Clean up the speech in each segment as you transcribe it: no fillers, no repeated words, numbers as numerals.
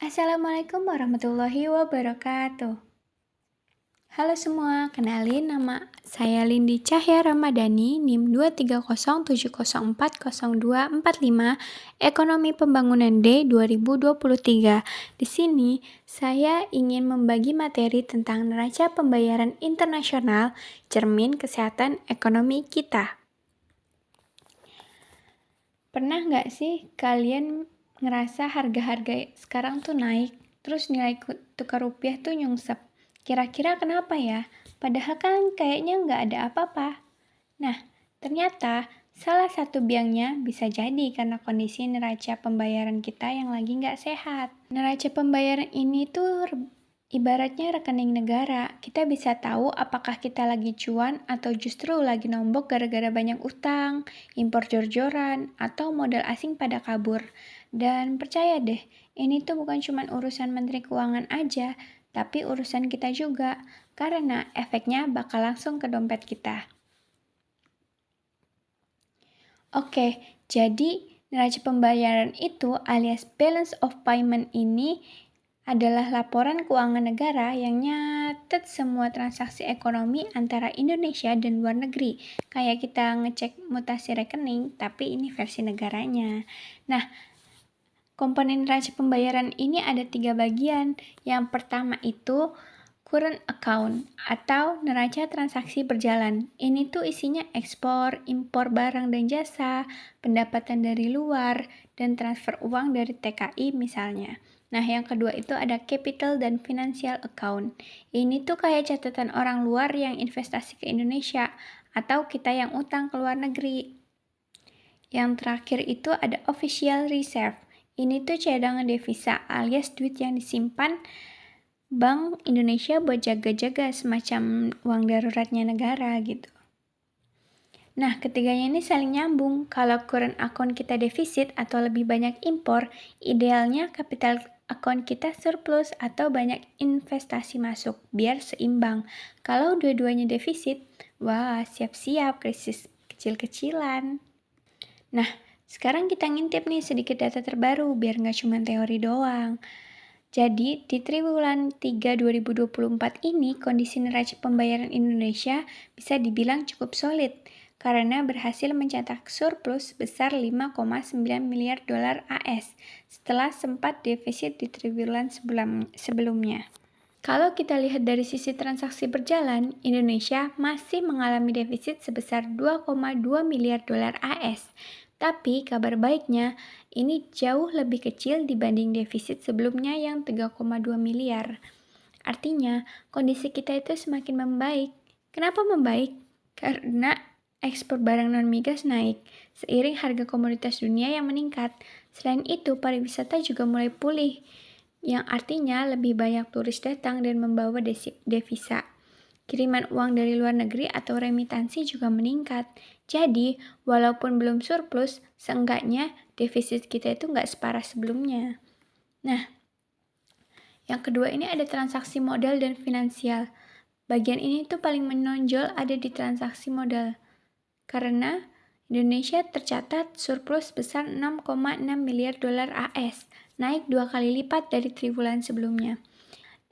Assalamualaikum warahmatullahi wabarakatuh. Halo semua, kenalin nama saya Lindi Cahya Ramadhani, NIM 23070402405, Ekonomi Pembangunan D 2023. Di sini, saya ingin membagi materi tentang neraca pembayaran internasional, cermin kesehatan ekonomi kita. Pernah nggak sih kalian ngerasa harga-harga sekarang tuh naik, terus nilai tukar rupiah tuh nyungsep? Kira-kira kenapa ya? Padahal kan kayaknya nggak ada apa-apa. Nah, ternyata salah satu biangnya bisa jadi karena kondisi neraca pembayaran kita yang lagi nggak sehat. Neraca pembayaran ini tuh ibaratnya rekening negara. Kita bisa tahu apakah kita lagi cuan atau justru lagi nombok gara-gara banyak utang, impor jor-joran, atau modal asing pada kabur. Dan percaya deh, ini tuh bukan cuma urusan Menteri Keuangan aja, tapi urusan kita juga, karena efeknya bakal langsung ke dompet kita. Oke, jadi neraca pembayaran itu alias balance of payment ini adalah laporan keuangan negara yang nyatet semua transaksi ekonomi antara Indonesia dan luar negeri. Kayak kita ngecek mutasi rekening, tapi ini versi negaranya. Nah, komponen neraca pembayaran ini ada 3 bagian. Yang pertama itu current account atau neraca transaksi berjalan. Ini tuh isinya ekspor, impor barang dan jasa, pendapatan dari luar, dan transfer uang dari TKI misalnya. Nah, yang kedua itu ada capital dan financial account. Ini tuh kayak catatan orang luar yang investasi ke Indonesia atau kita yang utang ke luar negeri. Yang terakhir itu ada official reserve. Ini tuh cadangan devisa alias duit yang disimpan Bank Indonesia buat jaga-jaga semacam uang daruratnya negara gitu. Nah, ketiganya ini saling nyambung. Kalau current account kita defisit atau lebih banyak impor, idealnya capital account kita surplus atau banyak investasi masuk, biar seimbang. Kalau dua-duanya defisit, wah siap-siap krisis kecil-kecilan. Nah, sekarang kita ngintip nih sedikit data terbaru, biar nggak cuma teori doang. Jadi, di triwulan 3 2024 ini, kondisi neraca pembayaran Indonesia bisa dibilang cukup solid karena berhasil mencetak surplus besar 5,9 miliar dolar AS setelah sempat defisit di triwulan sebelumnya. Kalau kita lihat dari sisi transaksi berjalan, Indonesia masih mengalami defisit sebesar 2,2 miliar dolar AS. Tapi kabar baiknya, ini jauh lebih kecil dibanding defisit sebelumnya yang 3,2 miliar. Artinya, kondisi kita itu semakin membaik. Kenapa membaik? Karena ekspor barang non-migas naik, seiring harga komoditas dunia yang meningkat. Selain itu, pariwisata juga mulai pulih, yang artinya lebih banyak turis datang dan membawa devisa. Kiriman uang dari luar negeri atau remitansi juga meningkat. Jadi, walaupun belum surplus, seenggaknya defisit kita itu nggak separah sebelumnya. Nah, yang kedua ini ada transaksi modal dan finansial. Bagian ini tuh paling menonjol ada di transaksi modal. Karena Indonesia tercatat surplus besar 6,6 miliar dolar AS, naik 2 kali lipat dari triwulan sebelumnya.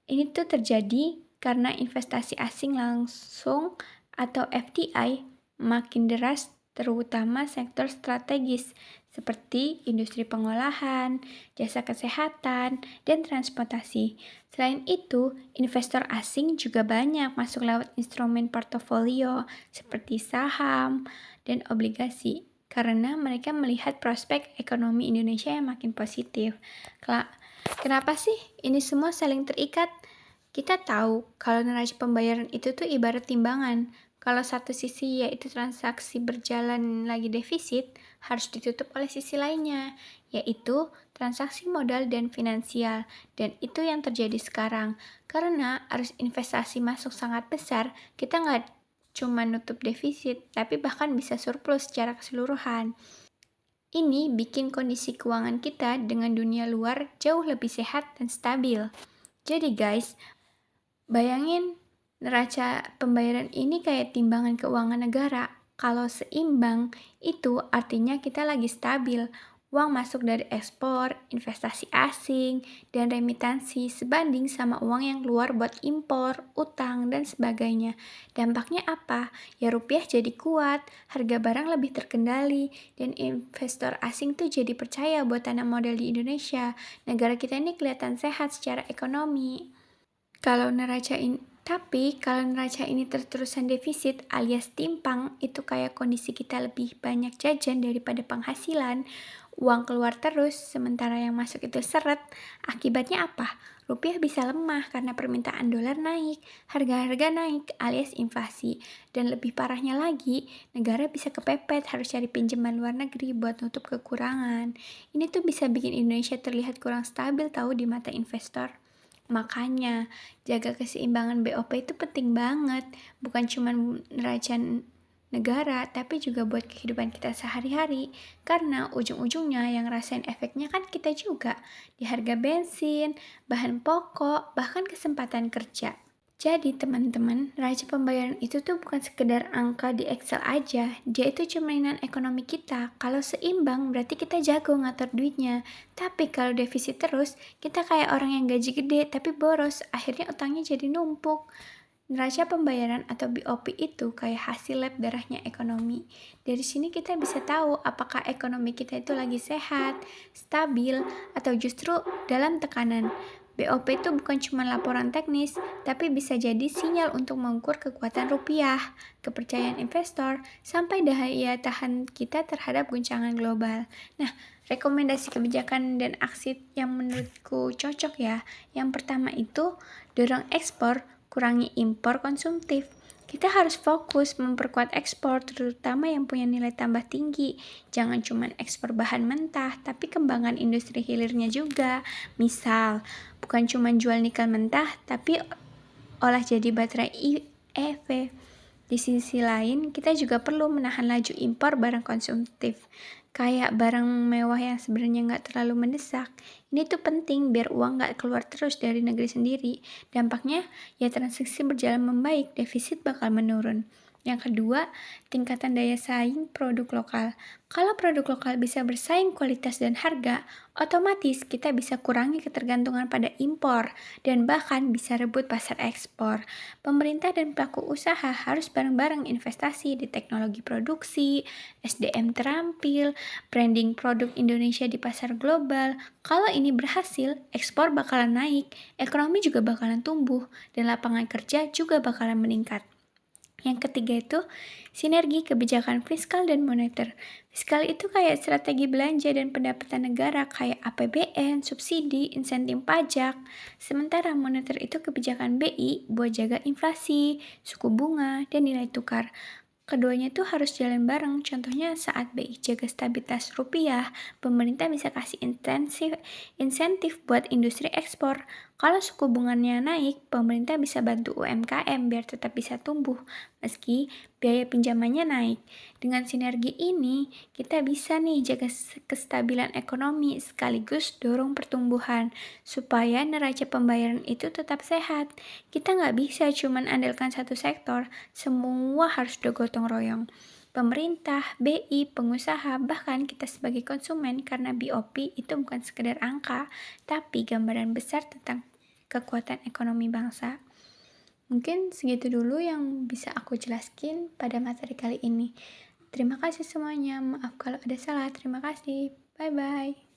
Ini tuh terjadi karena investasi asing langsung atau FDI makin deras terutama sektor strategis seperti industri pengolahan, jasa kesehatan, dan transportasi. Selain itu, investor asing juga banyak masuk lewat instrumen portofolio seperti saham dan obligasi karena mereka melihat prospek ekonomi Indonesia yang makin positif. Kenapa sih ini semua saling terikat? Kita tahu kalau neraca pembayaran itu tuh ibarat timbangan. Kalau satu sisi yaitu transaksi berjalan lagi defisit, harus ditutup oleh sisi lainnya, yaitu transaksi modal dan finansial. Dan itu yang terjadi sekarang. Karena arus investasi masuk sangat besar, kita nggak cuma nutup defisit, tapi bahkan bisa surplus secara keseluruhan. Ini bikin kondisi keuangan kita dengan dunia luar jauh lebih sehat dan stabil. Jadi guys, bayangin neraca pembayaran ini kayak timbangan keuangan negara. Kalau seimbang, itu artinya kita lagi stabil. Uang masuk dari ekspor, investasi asing, dan remitansi sebanding sama uang yang keluar buat impor, utang, dan sebagainya. Dampaknya apa? Ya rupiah jadi kuat, harga barang lebih terkendali, dan investor asing tuh jadi percaya buat tanam modal di Indonesia. Negara kita ini kelihatan sehat secara ekonomi. Tapi kalau neraca ini terus-terusan defisit alias timpang, itu kayak kondisi kita lebih banyak jajan daripada penghasilan, uang keluar terus, sementara yang masuk itu seret. Akibatnya apa? Rupiah bisa lemah karena permintaan dolar naik, harga-harga naik alias inflasi. Dan lebih parahnya lagi, negara bisa kepepet harus cari pinjaman luar negeri buat nutup kekurangan. Ini tuh bisa bikin Indonesia terlihat kurang stabil tahu di mata investor. Makanya, jaga keseimbangan BOP itu penting banget. Bukan cuma neraca negara, tapi juga buat kehidupan kita sehari-hari. Karena ujung-ujungnya yang rasain efeknya kan kita juga. Di harga bensin, bahan pokok, bahkan kesempatan kerja. Jadi teman-teman, neraca pembayaran itu tuh bukan sekedar angka di Excel aja. Dia itu cerminan ekonomi kita. Kalau seimbang berarti kita jago ngatur duitnya. Tapi kalau defisit terus, kita kayak orang yang gaji gede tapi boros. Akhirnya utangnya jadi numpuk. Neraca pembayaran atau BOP itu kayak hasil lab darahnya ekonomi. Dari sini kita bisa tahu apakah ekonomi kita itu lagi sehat, stabil, atau justru dalam tekanan. BOP itu bukan cuma laporan teknis, tapi bisa jadi sinyal untuk mengukur kekuatan rupiah, kepercayaan investor, sampai daya tahan kita terhadap guncangan global. Nah, rekomendasi kebijakan dan aksi yang menurutku cocok ya. Yang pertama itu, dorong ekspor, kurangi impor konsumtif. Kita harus fokus memperkuat ekspor, terutama yang punya nilai tambah tinggi. Jangan cuma ekspor bahan mentah, tapi kembangkan industri hilirnya juga. Misal, bukan cuma jual nikel mentah, tapi olah jadi baterai EV. Di sisi lain, kita juga perlu menahan laju impor barang konsumtif, kayak barang mewah yang sebenarnya nggak terlalu mendesak. Ini tuh penting biar uang nggak keluar terus dari negeri sendiri. Dampaknya, ya transaksi berjalan membaik, defisit bakal menurun. Yang kedua, tingkatan daya saing produk lokal. Kalau produk lokal bisa bersaing kualitas dan harga, otomatis kita bisa kurangi ketergantungan pada impor dan bahkan bisa rebut pasar ekspor. Pemerintah dan pelaku usaha harus bareng-bareng investasi di teknologi produksi, SDM terampil, branding produk Indonesia di pasar global. Kalau ini berhasil, ekspor bakalan naik, ekonomi juga bakalan tumbuh, dan lapangan kerja juga bakalan meningkat. Yang ketiga itu, sinergi kebijakan fiskal dan moneter. Fiskal itu kayak strategi belanja dan pendapatan negara kayak APBN, subsidi, insentif pajak. Sementara moneter itu kebijakan BI buat jaga inflasi, suku bunga, dan nilai tukar. Keduanya tuh harus jalan bareng. Contohnya saat BI jaga stabilitas rupiah, pemerintah bisa kasih insentif buat industri ekspor. Kalau suku bunganya naik, pemerintah bisa bantu UMKM biar tetap bisa tumbuh meski biaya pinjamannya naik. Dengan sinergi ini, kita bisa nih jaga kestabilan ekonomi sekaligus dorong pertumbuhan supaya neraca pembayaran itu tetap sehat. Kita nggak bisa cuma andalkan satu sektor, semua harus gotong royong. Pemerintah, BI, pengusaha, bahkan kita sebagai konsumen karena BOP itu bukan sekedar angka, tapi gambaran besar tentang kekuatan ekonomi bangsa. Mungkin segitu dulu yang bisa aku jelaskan pada materi kali ini. Terima kasih semuanya, maaf kalau ada salah, terima kasih, bye-bye.